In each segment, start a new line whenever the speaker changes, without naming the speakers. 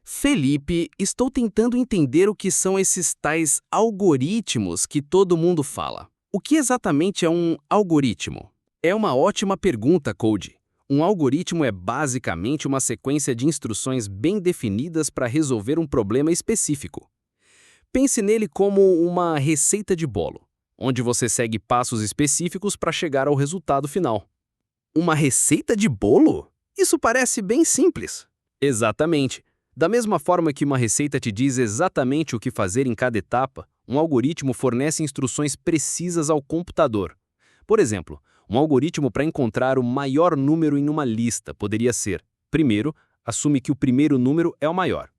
Felipe, estou tentando entender o que são esses tais algoritmos que todo mundo fala. O que exatamente é um algoritmo? É uma ótima pergunta, Code. Um algoritmo é basicamente uma sequência de instruções bem definidas para resolver um problema específico. Pense nele como uma receita de bolo, onde você segue passos específicos para chegar ao resultado final. Uma receita de bolo? Isso parece bem simples. Exatamente. Da mesma forma que uma receita te diz exatamente o que fazer em cada etapa, um algoritmo fornece instruções precisas ao computador. Por exemplo, um algoritmo para encontrar o maior número em uma lista poderia ser: primeiro, assume que o primeiro número é o maior.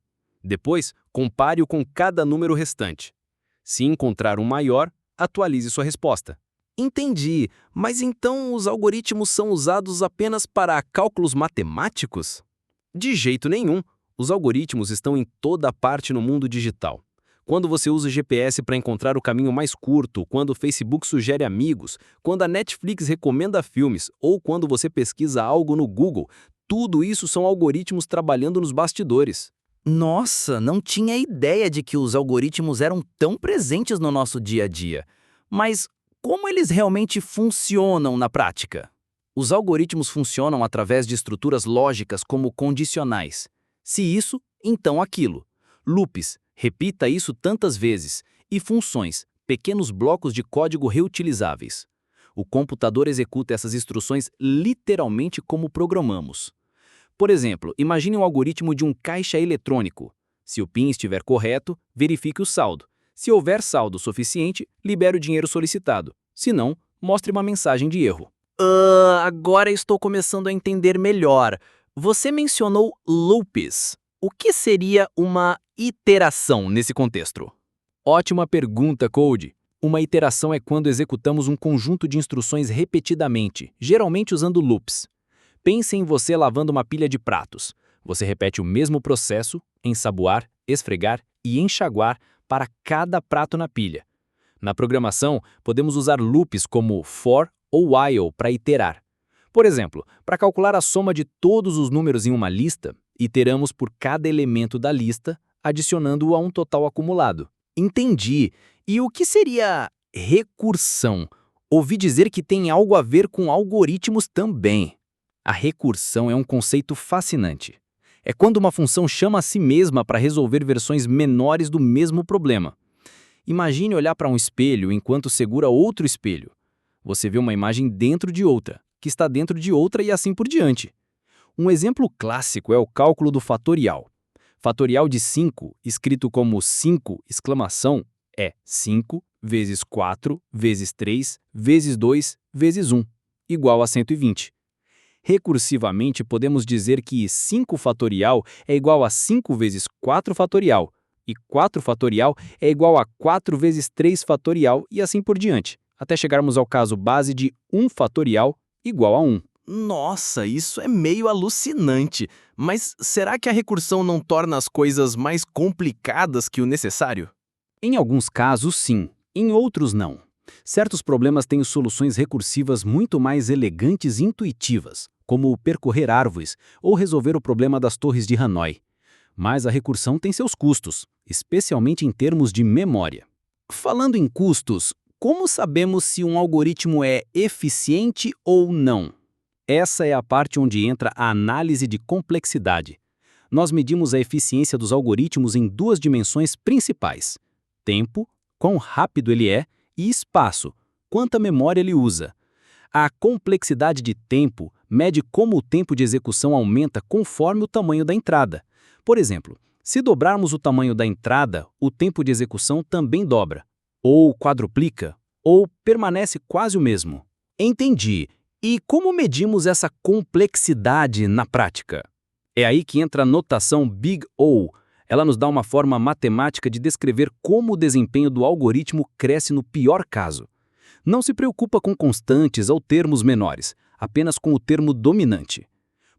Depois, compare-o com cada número restante. Se encontrar um maior, atualize sua resposta. Entendi, mas então os algoritmos são usados apenas para cálculos matemáticos? De jeito nenhum. Os algoritmos estão em toda parte no mundo digital. Quando você usa o GPS para encontrar o caminho mais curto, quando o Facebook sugere amigos, quando a Netflix recomenda filmes ou quando você pesquisa algo no Google, tudo isso são algoritmos trabalhando nos bastidores.
Nossa, não tinha ideia de que os algoritmos eram tão presentes no nosso dia a dia. Mas como eles realmente funcionam na prática? Os algoritmos funcionam através de estruturas lógicas como condicionais. Se isso, então aquilo. Loops, repita isso tantas vezes. E funções, pequenos blocos de código reutilizáveis. O computador executa essas instruções literalmente como programamos. Por exemplo, imagine um algoritmo de um caixa eletrônico. Se o PIN estiver correto, verifique o saldo. Se houver saldo suficiente, libere o dinheiro solicitado. Se não, mostre uma mensagem de erro.
Agora estou começando a entender melhor. Você mencionou loops. O que seria uma iteração nesse contexto? Ótima pergunta, Code. Uma iteração é quando executamos um conjunto de instruções repetidamente, geralmente usando loops. Pense em você lavando uma pilha de pratos. Você repete o mesmo processo, ensaboar, esfregar e enxaguar para cada prato na pilha. Na programação, podemos usar loops como for ou while para iterar. Por exemplo, para calcular a soma de todos os números em uma lista, iteramos por cada elemento da lista, adicionando-o a um total acumulado. Entendi. E o que seria recursão? Ouvi dizer que tem algo a ver com algoritmos também. A recursão é um conceito fascinante. É quando uma função chama a si mesma para resolver versões menores do mesmo problema. Imagine olhar para um espelho enquanto segura outro espelho. Você vê uma imagem dentro de outra, que está dentro de outra e assim por diante. Um exemplo clássico é o cálculo do fatorial. Fatorial de 5, escrito como 5, é 5 vezes 4 vezes 3 vezes 2 vezes 1, igual a 120. Recursivamente, podemos dizer que 5 fatorial é igual a 5 vezes 4 fatorial, e 4 fatorial é igual a 4 vezes 3 fatorial e assim por diante, até chegarmos ao caso base de 1 fatorial igual a 1.
Nossa, isso é meio alucinante. Mas será que a recursão não torna as coisas mais complicadas que o necessário?
Em alguns casos, sim. Em outros, não. Certos problemas têm soluções recursivas muito mais elegantes e intuitivas, como percorrer árvores ou resolver o problema das torres de Hanoi. Mas a recursão tem seus custos, especialmente em termos de memória. Falando em custos, como sabemos se um algoritmo é eficiente ou não? Essa é a parte onde entra a análise de complexidade. Nós medimos a eficiência dos algoritmos em duas dimensões principais: tempo, quão rápido ele é, e espaço, quanta memória ele usa. A complexidade de tempo mede como o tempo de execução aumenta conforme o tamanho da entrada. Por exemplo, se dobrarmos o tamanho da entrada, o tempo de execução também dobra, ou quadruplica, ou permanece quase o mesmo. Entendi. E como medimos essa complexidade na prática? É aí que entra a notação Big O. Ela nos dá uma forma matemática de descrever como o desempenho do algoritmo cresce no pior caso. Não se preocupa com constantes ou termos menores, apenas com o termo dominante.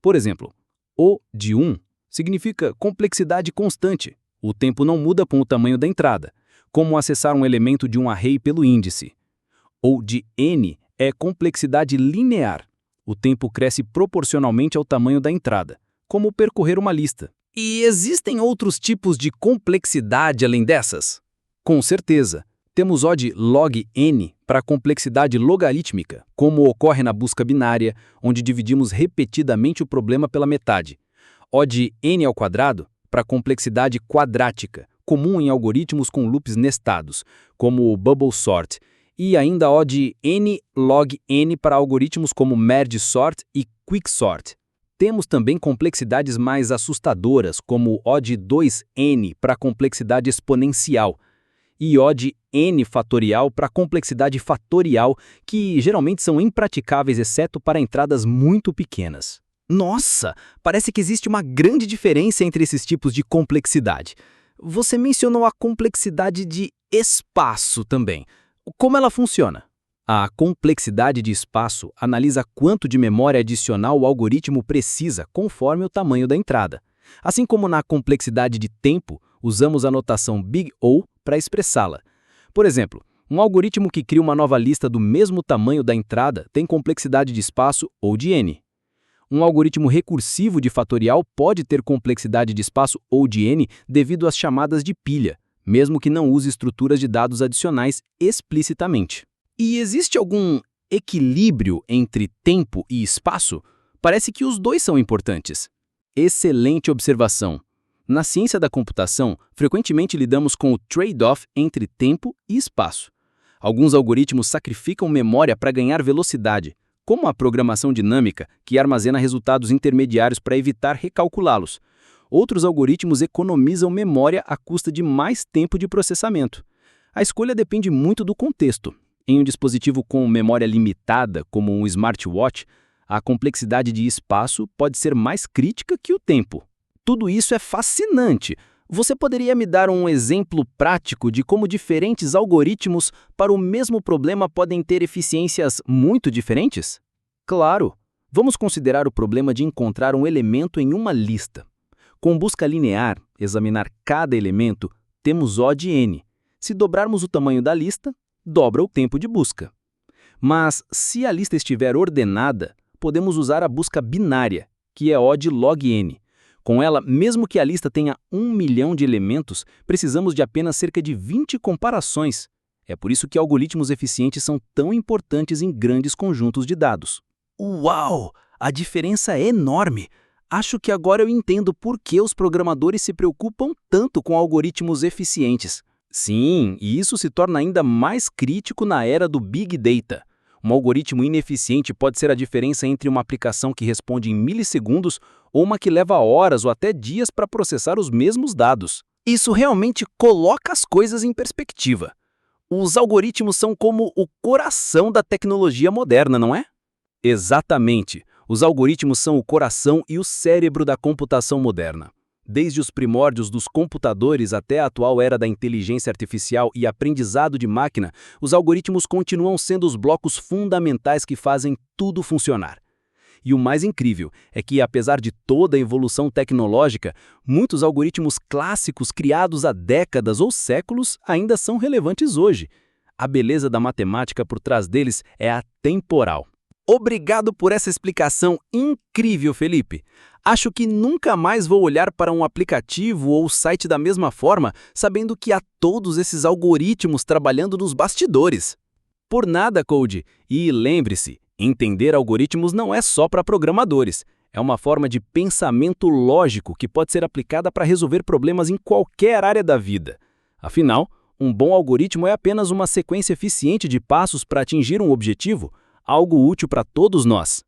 Por exemplo, O de 1 significa complexidade constante. O tempo não muda com o tamanho da entrada, como acessar um elemento de um array pelo índice. O de N é complexidade linear. O tempo cresce proporcionalmente ao tamanho da entrada, como percorrer uma lista. E existem outros tipos de complexidade além dessas? Com certeza. Temos odd log n para complexidade logarítmica, como ocorre na busca binária, onde dividimos repetidamente o problema pela metade. Odd n ao quadrado para complexidade quadrática, comum em algoritmos com loops nestados, como o bubble sort, e ainda odd n log n para algoritmos como merge sort e quicksort. Temos também complexidades mais assustadoras, como odd 2n para complexidade exponencial e odd n fatorial para complexidade fatorial, que geralmente são impraticáveis exceto para entradas muito pequenas. Nossa, parece que existe uma grande diferença entre esses tipos de complexidade. Você mencionou a complexidade de espaço também. Como ela funciona? A complexidade de espaço analisa quanto de memória adicional o algoritmo precisa conforme o tamanho da entrada. Assim como na complexidade de tempo, usamos a notação big O para expressá-la. Por exemplo, um algoritmo que cria uma nova lista do mesmo tamanho da entrada tem complexidade de espaço ou de n. Um algoritmo recursivo de fatorial pode ter complexidade de espaço ou de n devido às chamadas de pilha, mesmo que não use estruturas de dados adicionais explicitamente. E existe algum equilíbrio entre tempo e espaço? Parece que os dois são importantes. Excelente observação. Na ciência da computação, frequentemente lidamos com o trade-off entre tempo e espaço. Alguns algoritmos sacrificam memória para ganhar velocidade, como a programação dinâmica, que armazena resultados intermediários para evitar recalculá-los. Outros algoritmos economizam memória à custa de mais tempo de processamento. A escolha depende muito do contexto. Em um dispositivo com memória limitada, como um smartwatch, a complexidade de espaço pode ser mais crítica que o tempo. Tudo isso é fascinante. Você poderia me dar um exemplo prático de como diferentes algoritmos para o mesmo problema podem ter eficiências muito diferentes? Claro! Vamos considerar o problema de encontrar um elemento em uma lista. Com busca linear, examinar cada elemento, temos odd n. Se dobrarmos o tamanho da lista, dobra o tempo de busca. Mas, se a lista estiver ordenada, podemos usar a busca binária, que é odd log n. Com ela, mesmo que a lista tenha 1 milhão de elementos, precisamos de apenas cerca de 20 comparações. É por isso que algoritmos eficientes são tão importantes em grandes conjuntos de dados. Uau! A diferença é enorme! Acho que agora eu entendo por que os programadores se preocupam tanto com algoritmos eficientes. Sim, e isso se torna ainda mais crítico na era do Big Data. Um algoritmo ineficiente pode ser a diferença entre uma aplicação que responde em milissegundos ou uma que leva horas ou até dias para processar os mesmos dados. Isso realmente coloca as coisas em perspectiva. Os algoritmos são como o coração da tecnologia moderna, não é? Exatamente. Os algoritmos são o coração e o cérebro da computação moderna. Desde os primórdios dos computadores até a atual era da inteligência artificial e aprendizado de máquina, os algoritmos continuam sendo os blocos fundamentais que fazem tudo funcionar. E o mais incrível é que, apesar de toda a evolução tecnológica, muitos algoritmos clássicos criados há décadas ou séculos ainda são relevantes hoje. A beleza da matemática por trás deles é atemporal. Obrigado por essa explicação incrível, Felipe. Acho que nunca mais vou olhar para um aplicativo ou site da mesma forma, sabendo que há todos esses algoritmos trabalhando nos bastidores. Por nada, Code. E lembre-se, entender algoritmos não é só para programadores. É uma forma de pensamento lógico que pode ser aplicada para resolver problemas em qualquer área da vida. Afinal, um bom algoritmo é apenas uma sequência eficiente de passos para atingir um objetivo, algo útil para todos nós.